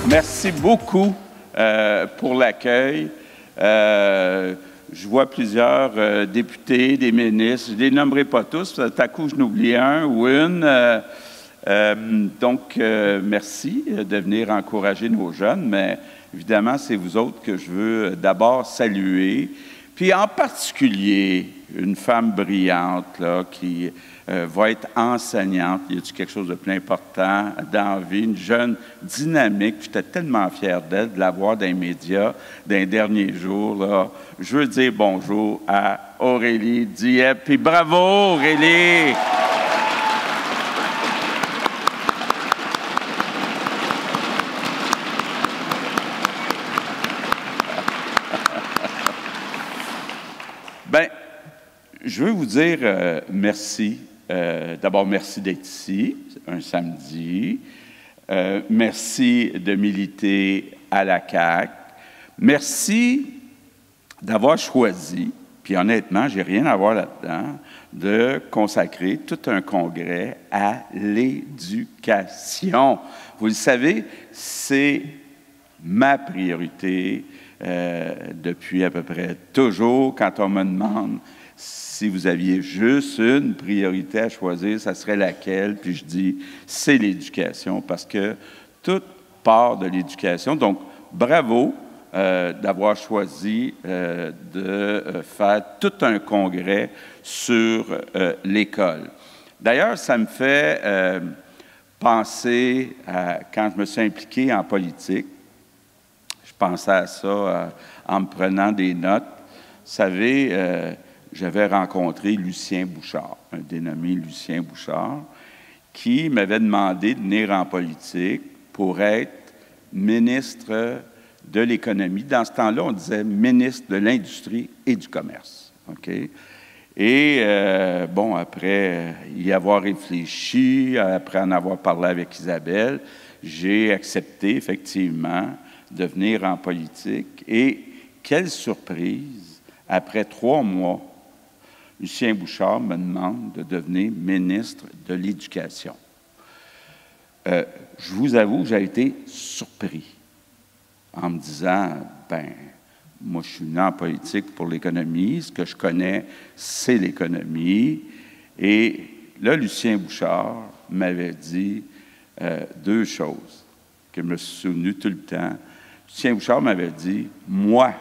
Merci beaucoup pour l'accueil. Je vois plusieurs députés, des ministres. Je ne les nommerai pas tous. Tout à coup, je n'oublie un ou une. Merci de venir encourager nos jeunes, mais évidemment, c'est vous autres que je veux d'abord saluer. Puis en particulier, une femme brillante là, qui va être enseignante. Il y a quelque chose de plus important dans la vie, une jeune dynamique. J'étais tellement fier d'elle, de la voir dans les médias dans les derniers jours. Là. Je veux dire bonjour à Aurélie Dieppe. Puis bravo, Aurélie! Bien, je veux vous dire merci. D'abord, merci d'être ici, un samedi. Merci de militer à la CAQ. Merci d'avoir choisi, puis honnêtement, je n'ai rien à voir là-dedans, de consacrer tout un congrès à l'éducation. Vous le savez, c'est ma priorité depuis à peu près toujours. Quand on me demande si vous aviez juste une priorité à choisir, ça serait laquelle? Puis je dis, c'est l'éducation, parce que tout part de l'éducation. Donc, bravo d'avoir choisi de faire tout un congrès sur l'école. D'ailleurs, ça me fait penser à quand je me suis impliqué en politique. Je pensais à ça en me prenant des notes. Vous savez, j'avais rencontré Lucien Bouchard, un dénommé Lucien Bouchard, qui m'avait demandé de venir en politique pour être ministre de l'économie. Dans ce temps-là, on disait ministre de l'Industrie et du Commerce. Okay? Et, après y avoir réfléchi, après en avoir parlé avec Isabelle, j'ai accepté effectivement de venir en politique. Et quelle surprise! Après 3 mois, Lucien Bouchard me demande de devenir ministre de l'Éducation. Je vous avoue que j'ai été surpris en me disant, moi, je suis venu en politique pour l'économie. Ce que je connais, c'est l'économie. Et là, Lucien Bouchard m'avait dit 2 choses que je me suis souvenu tout le temps. Lucien Bouchard m'avait dit, moi,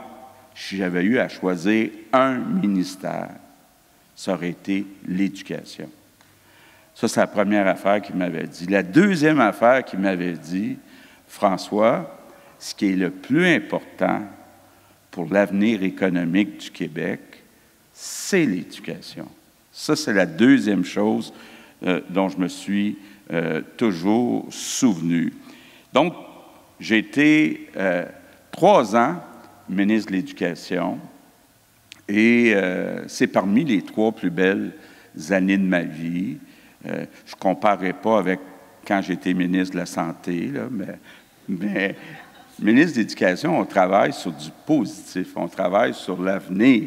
si j'avais eu à choisir un ministère, ça aurait été l'éducation. Ça, c'est la première affaire qu'il m'avait dit. La deuxième affaire qu'il m'avait dit, François, ce qui est le plus important pour l'avenir économique du Québec, c'est l'éducation. Ça, c'est la deuxième chose dont je me suis toujours souvenu. Donc, j'ai été 3 ans ministre de l'Éducation et c'est parmi les 3 plus belles années de ma vie. Je ne comparerai pas avec quand j'étais ministre de la Santé, là, mais ministre de l'Éducation, on travaille sur du positif, on travaille sur l'avenir.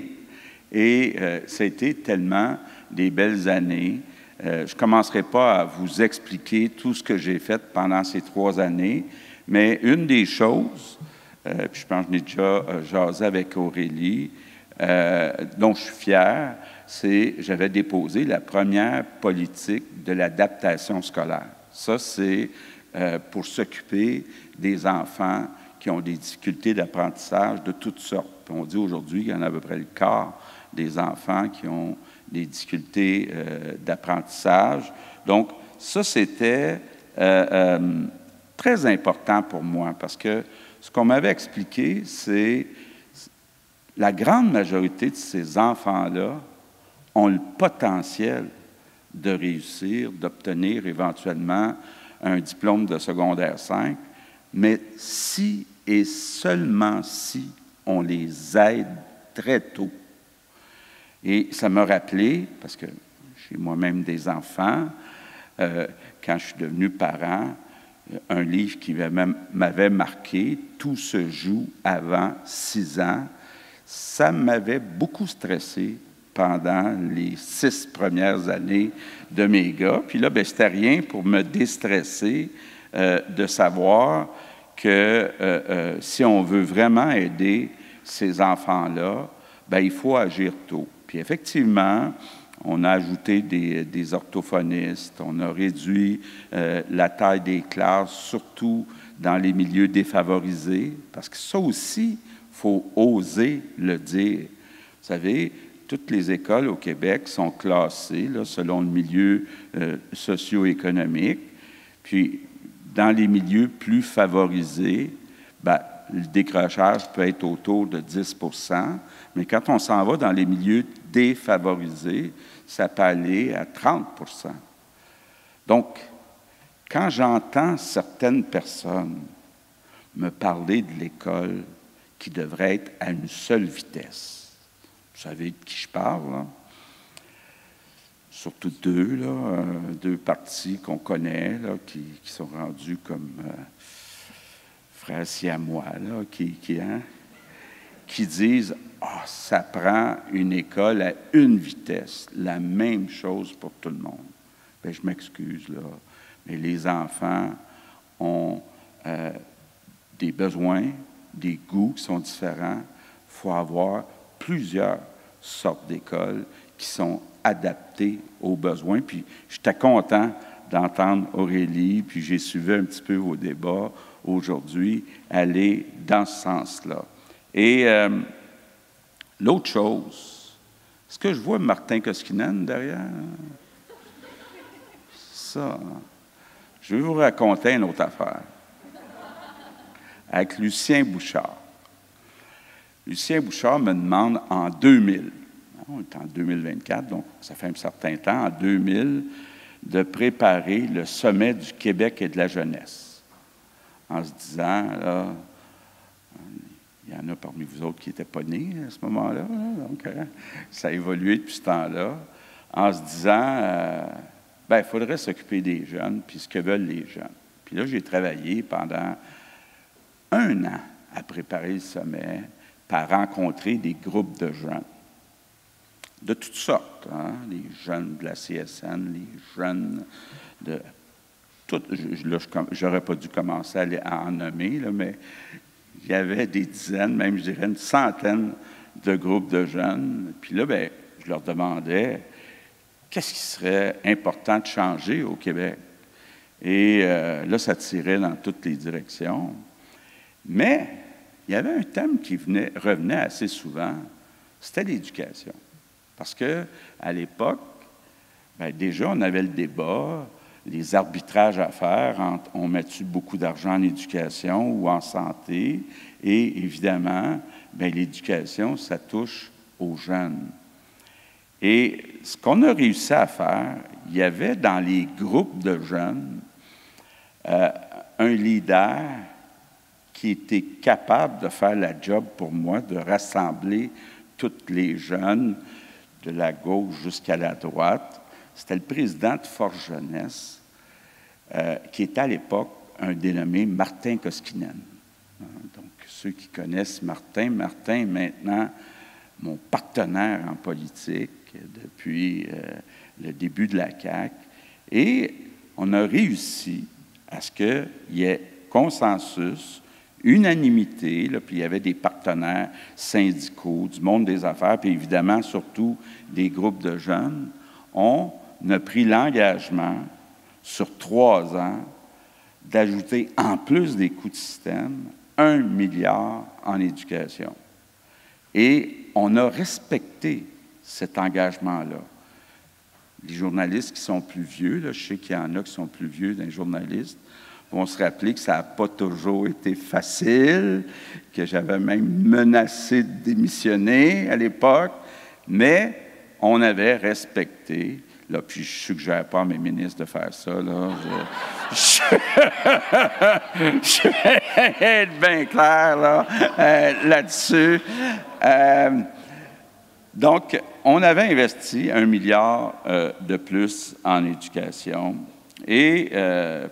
Et ça a été tellement des belles années. Je ne commencerai pas à vous expliquer tout ce que j'ai fait pendant ces 3 années, mais une des choses, puis je pense que je n'ai déjà jasé avec Aurélie, dont je suis fier, c'est que j'avais déposé la première politique de l'adaptation scolaire. Ça, c'est pour s'occuper des enfants qui ont des difficultés d'apprentissage de toutes sortes. Puis on dit aujourd'hui qu'il y en a à peu près le quart des enfants qui ont des difficultés d'apprentissage. Donc, ça, c'était très important pour moi parce que ce qu'on m'avait expliqué, c'est la grande majorité de ces enfants-là ont le potentiel de réussir, d'obtenir éventuellement un diplôme de secondaire 5, mais si et seulement si on les aide très tôt. Et ça m'a rappelé, parce que j'ai moi-même des enfants, quand je suis devenu parent, un livre qui m'avait marqué, « Tout se joue avant 6 ans », ça m'avait beaucoup stressé pendant les 6 premières années de mes gars. Puis là, c'était rien pour me déstresser de savoir que si on veut vraiment aider ces enfants-là, bien, il faut agir tôt. Puis effectivement, on a ajouté des orthophonistes, on a réduit la taille des classes, surtout dans les milieux défavorisés, parce que ça aussi, il faut oser le dire. Vous savez, toutes les écoles au Québec sont classées là, selon le milieu socio-économique. Puis, dans les milieux plus favorisés, bien, le décrochage peut être autour de 10 %, mais quand on s'en va dans les milieux défavorisés, ça peut aller à 30 %. Donc, quand j'entends certaines personnes me parler de l'école qui devrait être à une seule vitesse, vous savez de qui je parle, là? Surtout deux, là, deux partis qu'on connaît, là, qui sont rendus comme frères siamois, là, qui disent « Ah, ça prend une école à une vitesse, la même chose pour tout le monde. » Bien, je m'excuse, là, mais les enfants ont des besoins, des goûts qui sont différents. Il faut avoir plusieurs sortes d'écoles qui sont adaptées aux besoins. Puis, j'étais content d'entendre Aurélie, puis j'ai suivi un petit peu vos débats aujourd'hui, aller dans ce sens-là. Et l'autre chose, est-ce que je vois Martin Koskinen derrière? Ça, je vais vous raconter une autre affaire. Avec Lucien Bouchard. Lucien Bouchard me demande en 2000, on est en 2024, donc ça fait un certain temps, en 2000, de préparer le sommet du Québec et de la jeunesse. En se disant, là, il y en a parmi vous autres qui n'étaient pas nés à ce moment-là, donc ça a évolué depuis ce temps-là, en se disant, bien, il faudrait s'occuper des jeunes, puis ce que veulent les jeunes. Puis là, j'ai travaillé pendant 1 an à préparer le sommet, à rencontrer des groupes de jeunes, de toutes sortes, hein? Les jeunes de la CSN, les jeunes de... Là, je n'aurais pas dû commencer à en nommer, là, mais il y avait des dizaines, même je dirais une centaine de groupes de jeunes. Puis là, bien, je leur demandais qu'est-ce qui serait important de changer au Québec. Et là, ça tirait dans toutes les directions. Mais il y avait un thème qui revenait assez souvent, c'était l'éducation. Parce qu'à l'époque, bien, déjà, on avait le débat, les arbitrages à faire entre on met-tu beaucoup d'argent en éducation ou en santé, et évidemment, bien, l'éducation, ça touche aux jeunes. Et ce qu'on a réussi à faire, il y avait dans les groupes de jeunes un leader qui était capable de faire la job pour moi, de rassembler tous les jeunes, de la gauche jusqu'à la droite. C'était le président de Force Jeunesse, qui était à l'époque un dénommé Martin Koskinen. Donc, ceux qui connaissent Martin est maintenant mon partenaire en politique depuis le début de la CAQ. Et on a réussi à ce qu'il y ait consensus, unanimité, là, puis il y avait des partenaires syndicaux, du monde des affaires, puis évidemment, surtout des groupes de jeunes. On a pris l'engagement, sur 3 ans, d'ajouter, en plus des coûts de système, 1 milliard en éducation. Et on a respecté cet engagement-là. Les journalistes qui sont plus vieux, là, je sais qu'il y en a qui sont plus vieux d'un journaliste, vont se rappeler que ça n'a pas toujours été facile, que j'avais même menacé de démissionner à l'époque, mais on avait respecté. Là, puis je ne suggère pas à mes ministres de faire ça. Là. Je vais être bien clair là, là-dessus. Donc, on avait investi 1 milliard de plus en éducation. Et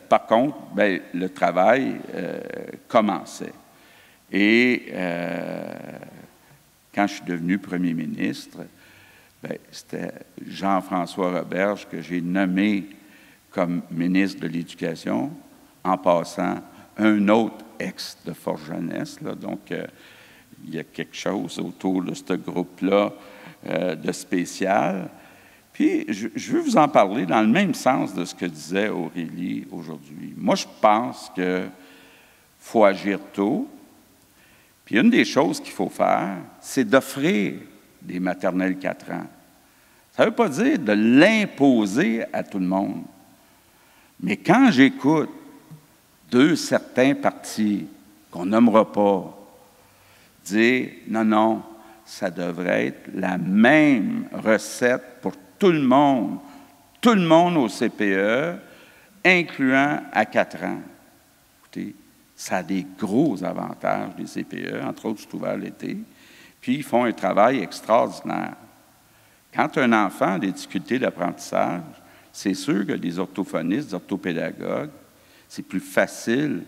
par contre, bien, le travail commençait. Et quand je suis devenu premier ministre, bien, c'était Jean-François Roberge que j'ai nommé comme ministre de l'Éducation, en passant un autre ex de Force Jeunesse, là, donc il y a quelque chose autour de ce groupe-là de spécial. Puis, je veux vous en parler dans le même sens de ce que disait Aurélie aujourd'hui. Moi, je pense qu'il faut agir tôt. Puis, une des choses qu'il faut faire, c'est d'offrir des maternelles 4 ans. Ça ne veut pas dire de l'imposer à tout le monde. Mais quand j'écoute certains partis qu'on nommera pas dire « Non, non, ça devrait être la même recette pour tout le monde au CPE, incluant à 4 ans. » Écoutez, ça a des gros avantages, les CPE, entre autres, c'est ouvert l'été, puis ils font un travail extraordinaire. Quand un enfant a des difficultés d'apprentissage, c'est sûr que des orthophonistes, des orthopédagogues, c'est plus facile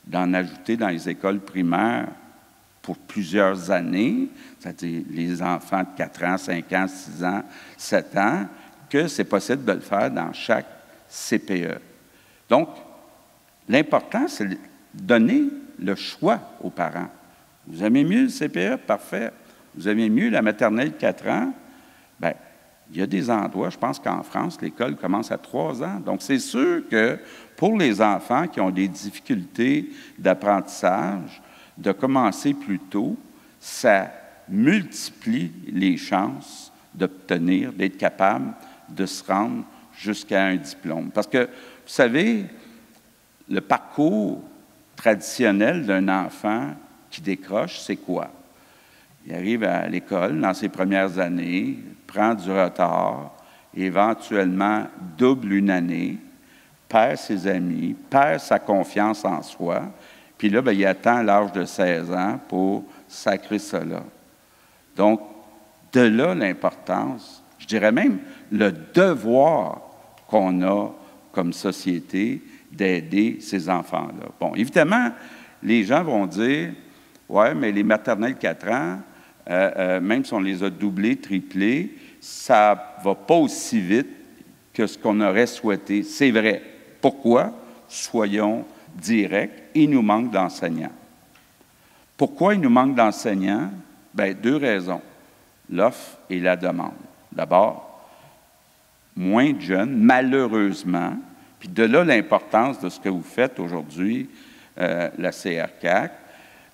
d'en ajouter dans les écoles primaires pour plusieurs années, c'est-à-dire les enfants de 4 ans, 5 ans, 6 ans, 7 ans, que c'est possible de le faire dans chaque CPE. Donc, l'important, c'est de donner le choix aux parents. Vous aimez mieux le CPE? Parfait. Vous aimez mieux la maternelle 4 ans? Bien, il y a des endroits, je pense qu'en France, l'école commence à 3 ans. Donc, c'est sûr que pour les enfants qui ont des difficultés d'apprentissage, de commencer plus tôt, ça multiplie les chances d'obtenir, d'être capable de se rendre jusqu'à un diplôme. Parce que, vous savez, le parcours traditionnel d'un enfant qui décroche, c'est quoi? Il arrive à l'école dans ses premières années, prend du retard, éventuellement double une année, perd ses amis, perd sa confiance en soi, puis là, bien, il attend l'âge de 16 ans pour sacrer cela. Donc, de là l'importance, je dirais même le devoir qu'on a comme société d'aider ces enfants-là. Bon, évidemment, les gens vont dire, « Ouais, mais les maternelles 4 ans, même si on les a doublées, triplées, ça ne va pas aussi vite que ce qu'on aurait souhaité. » C'est vrai. Pourquoi? Soyons directs, il nous manque d'enseignants. Pourquoi il nous manque d'enseignants? Bien, 2 raisons. L'offre et la demande. D'abord, moins de jeunes, malheureusement, puis de là l'importance de ce que vous faites aujourd'hui, la CRCAQ,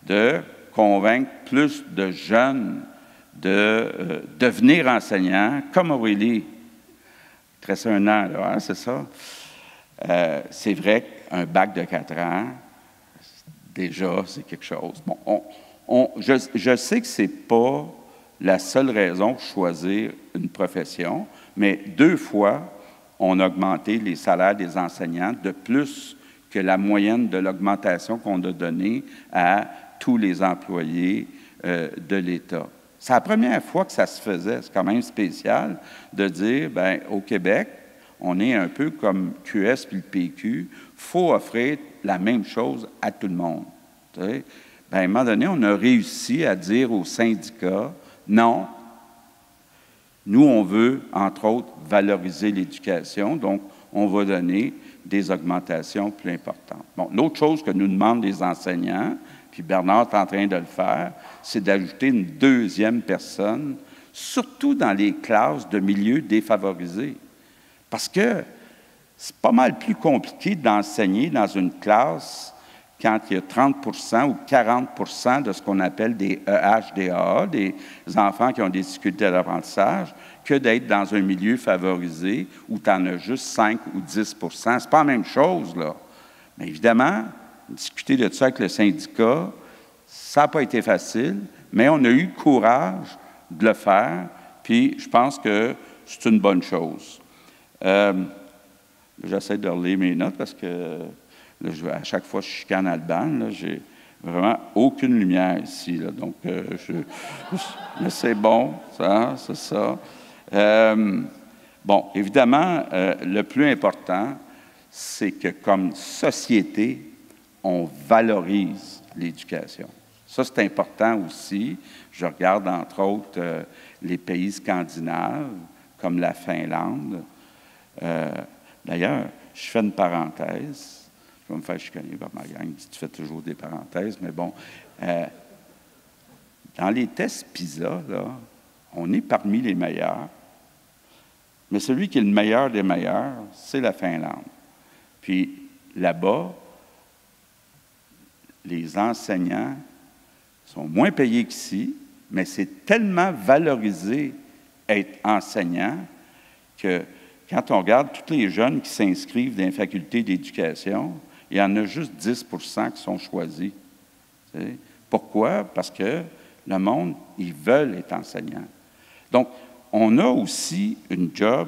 de convaincre plus de jeunes de devenir enseignants, comme Aurélie. Il reste 1 an, là, hein, c'est ça? C'est vrai qu'un bac de 4 ans, déjà, c'est quelque chose. Bon, je sais que ce n'est pas la seule raison pour choisir une profession, mais 2 fois, on a augmenté les salaires des enseignants de plus que la moyenne de l'augmentation qu'on a donnée à tous les employés de l'État. C'est la première fois que ça se faisait. C'est quand même spécial de dire, bien, au Québec, on est un peu comme QS puis le PQ, il faut offrir la même chose à tout le monde. Bien, à un moment donné, on a réussi à dire aux syndicats, non, nous, on veut, entre autres, valoriser l'éducation, donc on va donner des augmentations plus importantes. Bon, l'autre chose que nous demandent les enseignants, puis Bernard est en train de le faire, c'est d'ajouter une 2e personne, surtout dans les classes de milieux défavorisés. Parce que c'est pas mal plus compliqué d'enseigner dans une classe quand il y a 30 ou 40 de ce qu'on appelle des EHDA, des enfants qui ont des difficultés d'apprentissage, que d'être dans un milieu favorisé où tu en as juste 5 ou 10 C'est pas la même chose, là. Mais évidemment, discuter de ça avec le syndicat, ça n'a pas été facile, mais on a eu le courage de le faire, puis je pense que c'est une bonne chose. J'essaie de relire mes notes parce que là, à chaque fois, je chicane Alban. J'ai vraiment aucune lumière ici. Là, donc, mais c'est bon, ça, c'est ça. Bon, évidemment, le plus important, c'est que comme société, on valorise l'éducation. Ça, c'est important aussi. Je regarde, entre autres, les pays scandinaves, comme la Finlande. D'ailleurs, je fais une parenthèse. Je vais me faire chicaner par ma gang. Tu fais toujours des parenthèses, mais bon. Dans les tests PISA, là, on est parmi les meilleurs, mais celui qui est le meilleur des meilleurs, c'est la Finlande. Puis là-bas, les enseignants sont moins payés qu'ici, mais c'est tellement valorisé être enseignant que quand on regarde tous les jeunes qui s'inscrivent dans les facultés d'éducation, il y en a juste 10 qui sont choisis. T'sais. Pourquoi? Parce que le monde, ils veulent être enseignants. Donc, on a aussi une job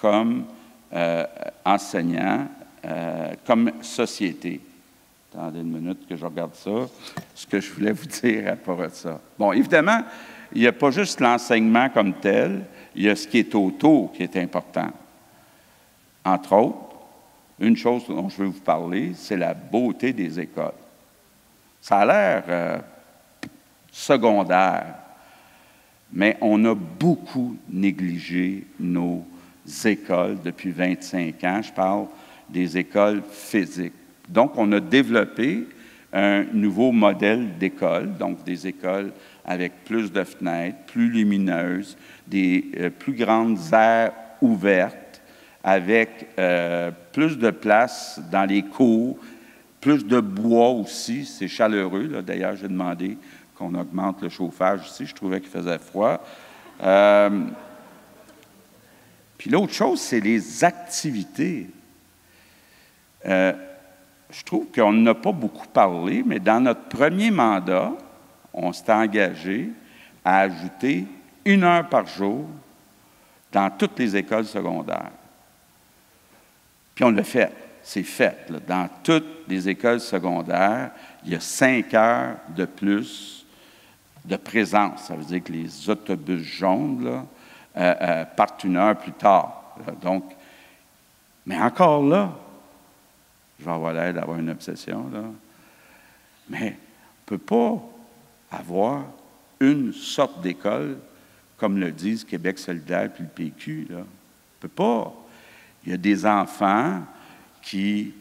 comme enseignant, comme société. Attendez une minute que je regarde ça, ce que je voulais vous dire à rapport à ça. Bon, évidemment, il n'y a pas juste l'enseignement comme tel, il y a ce qui est autour qui est important. Entre autres, une chose dont je veux vous parler, c'est la beauté des écoles. Ça a l'air secondaire, mais on a beaucoup négligé nos écoles depuis 25 ans. Je parle des écoles physiques. Donc, on a développé un nouveau modèle d'école, donc des écoles avec plus de fenêtres, plus lumineuses, des plus grandes aires ouvertes, avec plus de place dans les cours, plus de bois aussi, c'est chaleureux. Là. D'ailleurs, j'ai demandé qu'on augmente le chauffage ici, je trouvais qu'il faisait froid. Puis l'autre chose, c'est les activités. Je trouve qu'on n'a pas beaucoup parlé, mais dans notre premier mandat, on s'est engagé à ajouter 1 heure par jour dans toutes les écoles secondaires. Puis on l'a fait, c'est fait. Là. Dans toutes les écoles secondaires, il y a 5 heures de plus de présence. Ça veut dire que les autobus jaunes là, partent 1 heure plus tard. Là. Donc, mais encore là, je vais avoir l'air d'avoir une obsession, là. Mais on ne peut pas avoir une sorte d'école, comme le disent Québec solidaire puis le PQ, là. On ne peut pas. Il y a des enfants qui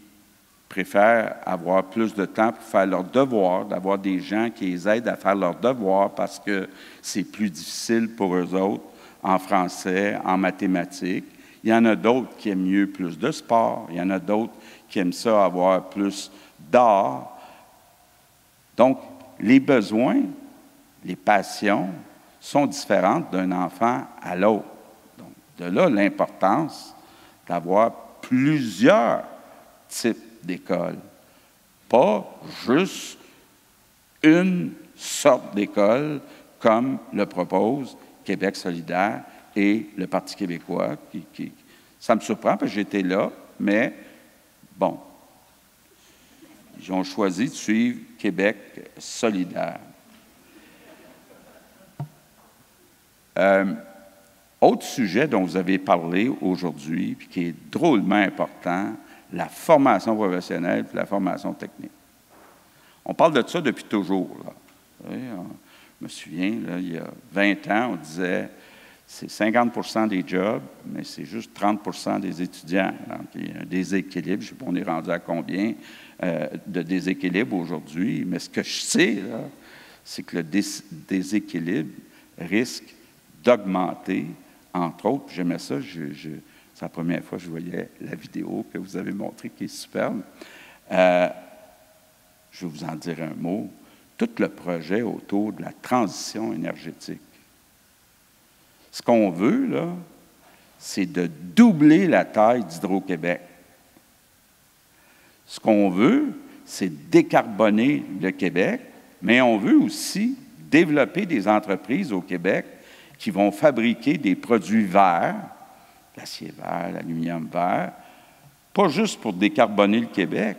préfèrent avoir plus de temps pour faire leurs devoirs, d'avoir des gens qui les aident à faire leurs devoirs parce que c'est plus difficile pour eux autres en français, en mathématiques. Il y en a d'autres qui aiment mieux plus de sport. Il y en a d'autres qui aiment ça avoir plus d'art. Donc, les besoins, les passions sont différentes d'un enfant à l'autre. Donc, de là l'importance d'avoir plusieurs types d'écoles, pas juste une sorte d'école comme le propose Québec solidaire et le Parti québécois. Ça me surprend parce que j'étais là, mais bon, ils ont choisi de suivre Québec solidaire. Autre sujet dont vous avez parlé aujourd'hui, puis qui est drôlement important, la formation professionnelle et la formation technique. On parle de ça depuis toujours. Là. Vous voyez, je me souviens, là, il y a 20 ans, on disait c'est 50 des jobs, mais c'est juste 30 des étudiants. Donc, il y a un déséquilibre. Je ne sais pas, on est rendu à combien de déséquilibre aujourd'hui, mais ce que je sais, là, c'est que le déséquilibre risque d'augmenter, entre autres. J'aimais ça, c'est la première fois que je voyais la vidéo que vous avez montrée, qui est superbe. Je vais vous en dire un mot. Tout le projet autour de la transition énergétique. Ce qu'on veut, là, c'est de doubler la taille d'Hydro-Québec. Ce qu'on veut, c'est décarboner le Québec, mais on veut aussi développer des entreprises au Québec qui vont fabriquer des produits verts, l'acier vert, l'aluminium vert, pas juste pour décarboner le Québec,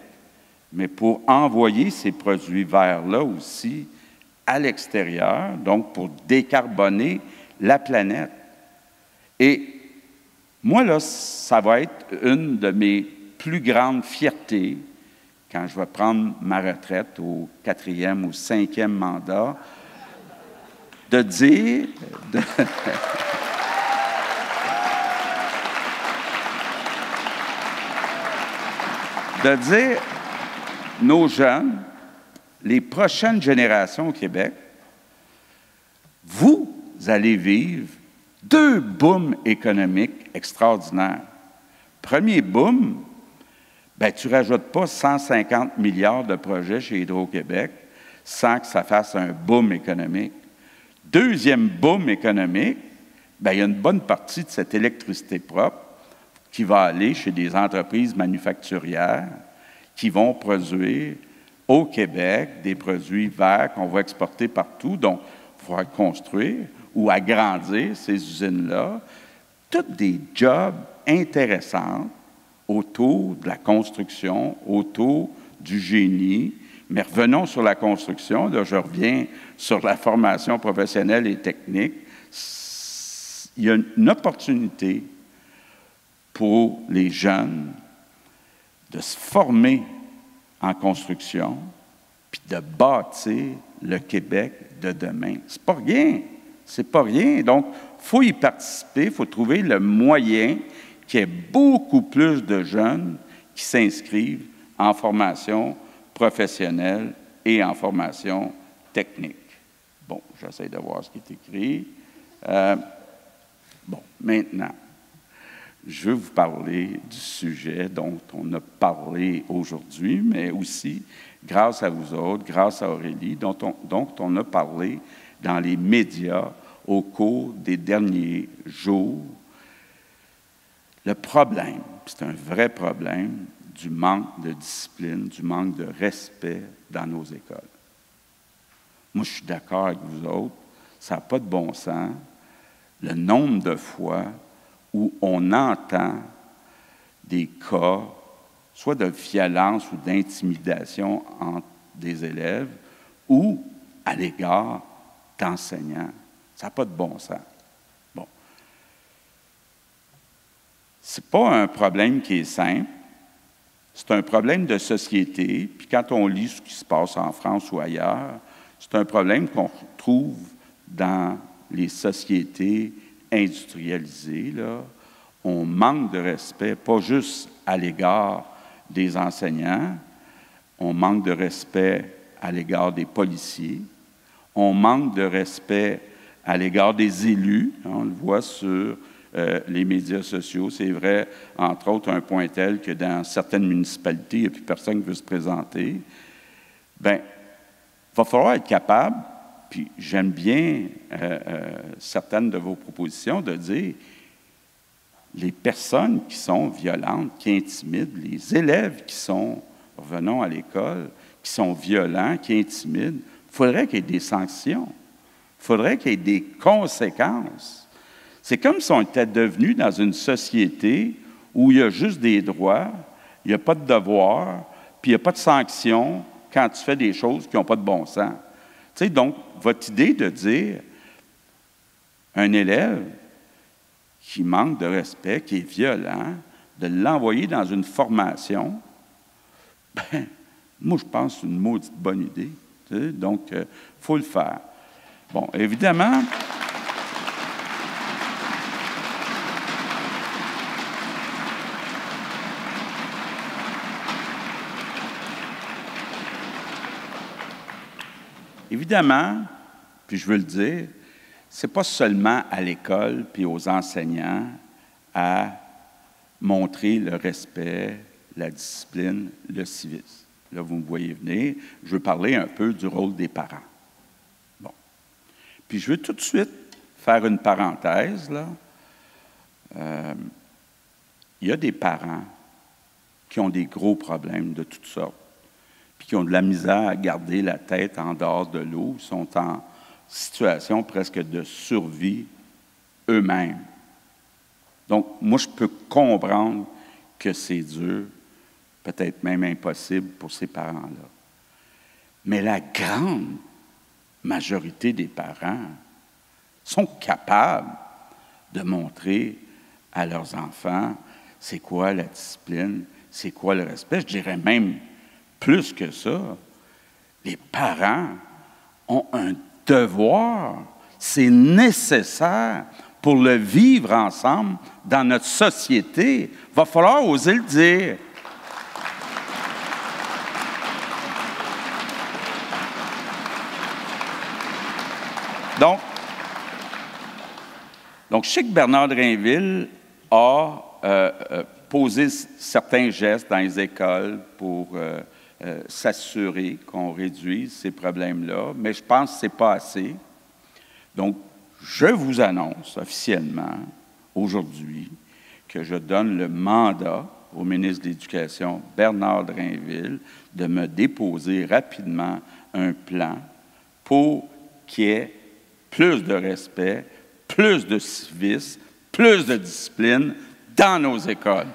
mais pour envoyer ces produits verts-là aussi à l'extérieur, donc pour décarboner la planète. Et moi, là, ça va être une de mes plus grandes fiertés quand je vais prendre ma retraite au 4e ou 5e mandat, de dire... de dire nos jeunes, les prochaines générations au Québec, vous allez vivre 2 booms économiques extraordinaires. Premier boom, bien, tu ne rajoutes pas 150 milliards de projets chez Hydro-Québec sans que ça fasse un boom économique. Deuxième boom économique, bien, il y a une bonne partie de cette électricité propre qui va aller chez des entreprises manufacturières qui vont produire au Québec des produits verts qu'on va exporter partout. Donc, il faudra construire ou agrandir ces usines-là. Toutes des jobs intéressants autour de la construction, autour du génie. Mais revenons sur la construction. Là, je reviens sur la formation professionnelle et technique. Il y a une opportunité pour les jeunes de se former en construction puis de bâtir le Québec de demain. C'est pas rien. C'est pas rien. Donc, il faut y participer, il faut trouver le moyen qu'il y ait beaucoup plus de jeunes qui s'inscrivent en formation professionnelle et en formation technique. Bon, j'essaie de voir ce qui est écrit. Bon, maintenant, je vais vous parler du sujet dont on a parlé aujourd'hui, mais aussi, grâce à vous autres, grâce à Aurélie, dont on a parlé dans les médias au cours des derniers jours. Le problème, c'est un vrai problème, du manque de discipline, du manque de respect dans nos écoles. Moi, je suis d'accord avec vous autres, ça n'a pas de bon sens. Le nombre de fois où on entend des cas, soit de violence ou d'intimidation entre des élèves ou à l'égard d'enseignants. Ça n'a pas de bon sens. Bon. Ce n'est pas un problème qui est simple. C'est un problème de société. Puis quand on lit ce qui se passe en France ou ailleurs, c'est un problème qu'on retrouve dans les sociétés industrialisées, là. On manque de respect, pas juste à l'égard des enseignants, on manque de respect à l'égard des policiers, on manque de respect à l'égard des élus. On le voit sur les médias sociaux. C'est vrai, entre autres, un point tel que dans certaines municipalités, il n'y a plus personne qui veut se présenter. Bien, il va falloir être capable, puis j'aime bien certaines de vos propositions, de dire les personnes qui sont violentes, qui intimident, les élèves qui sont, revenons à l'école, qui sont violents, qui intimident, il faudrait qu'il y ait des sanctions. Il faudrait qu'il y ait des conséquences. C'est comme si on était devenu dans une société où il y a juste des droits, il n'y a pas de devoirs, puis il n'y a pas de sanctions quand tu fais des choses qui n'ont pas de bon sens. Tu sais, donc, votre idée de dire un élève qui manque de respect, qui est violent, de l'envoyer dans une formation, ben, moi, je pense que c'est une maudite bonne idée. Tu sais, donc, il faut le faire. Bon, évidemment, puis je veux le dire, ce n'est pas seulement à l'école puis aux enseignants à montrer le respect, la discipline, le civisme. Là, vous me voyez venir, je veux parler un peu du rôle des parents. Bon. Puis je veux tout de suite faire une parenthèse, là. Il y a des parents qui ont des gros problèmes de toutes sortes, puis qui ont de la misère à garder la tête en dehors de l'eau, sont en situation presque de survie eux-mêmes. Donc, moi, je peux comprendre que c'est dur, peut-être même impossible pour ces parents-là. Mais la grande majorité des parents sont capables de montrer à leurs enfants c'est quoi la discipline, c'est quoi le respect. Je dirais même plus que ça. Les parents ont un devoir, c'est nécessaire pour le vivre ensemble dans notre société. Il va falloir oser le dire. Donc, je sais que Bernard Drainville a posé certains gestes dans les écoles pour s'assurer qu'on réduise ces problèmes-là, mais je pense que ce n'est pas assez. Donc, je vous annonce officiellement aujourd'hui que je donne le mandat au ministre de l'Éducation, Bernard Drainville, de me déposer rapidement un plan pour qu'il y ait plus de respect, plus de civisme, plus de discipline dans nos écoles.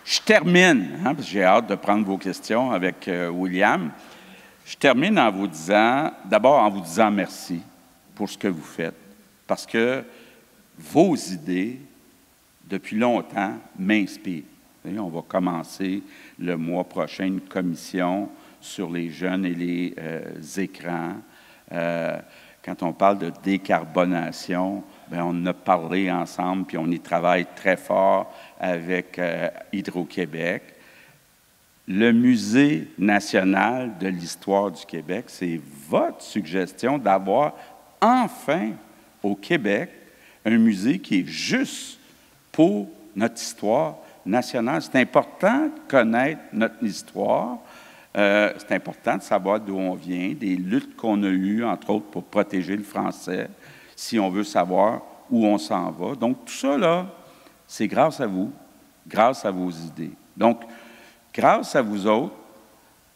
Je termine, parce que j'ai hâte de prendre vos questions avec William. Je termine en vous disant, d'abord en vous disant merci pour ce que vous faites, parce que vos idées, depuis longtemps, m'inspirent. On va commencer le mois prochain une commission sur les jeunes et les écrans. Quand on parle de décarbonation, bien, on en a parlé ensemble, puis on y travaille très fort avec Hydro-Québec. Le Musée national de l'histoire du Québec, c'est votre suggestion d'avoir enfin au Québec un musée qui est juste pour notre histoire nationale. C'est important de connaître notre histoire. C'est important de savoir d'où on vient, des luttes qu'on a eues, entre autres, pour protéger le français, si on veut savoir où on s'en va. Donc, tout ça, là, c'est grâce à vous, grâce à vos idées. Donc, grâce à vous autres,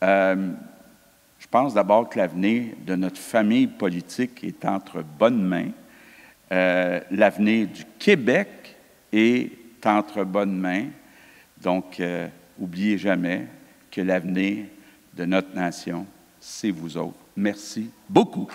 je pense d'abord que l'avenir de notre famille politique est entre bonnes mains. L'avenir du Québec est entre bonnes mains. Donc, n'oubliez jamais que l'avenir de notre nation, c'est vous autres. Merci beaucoup.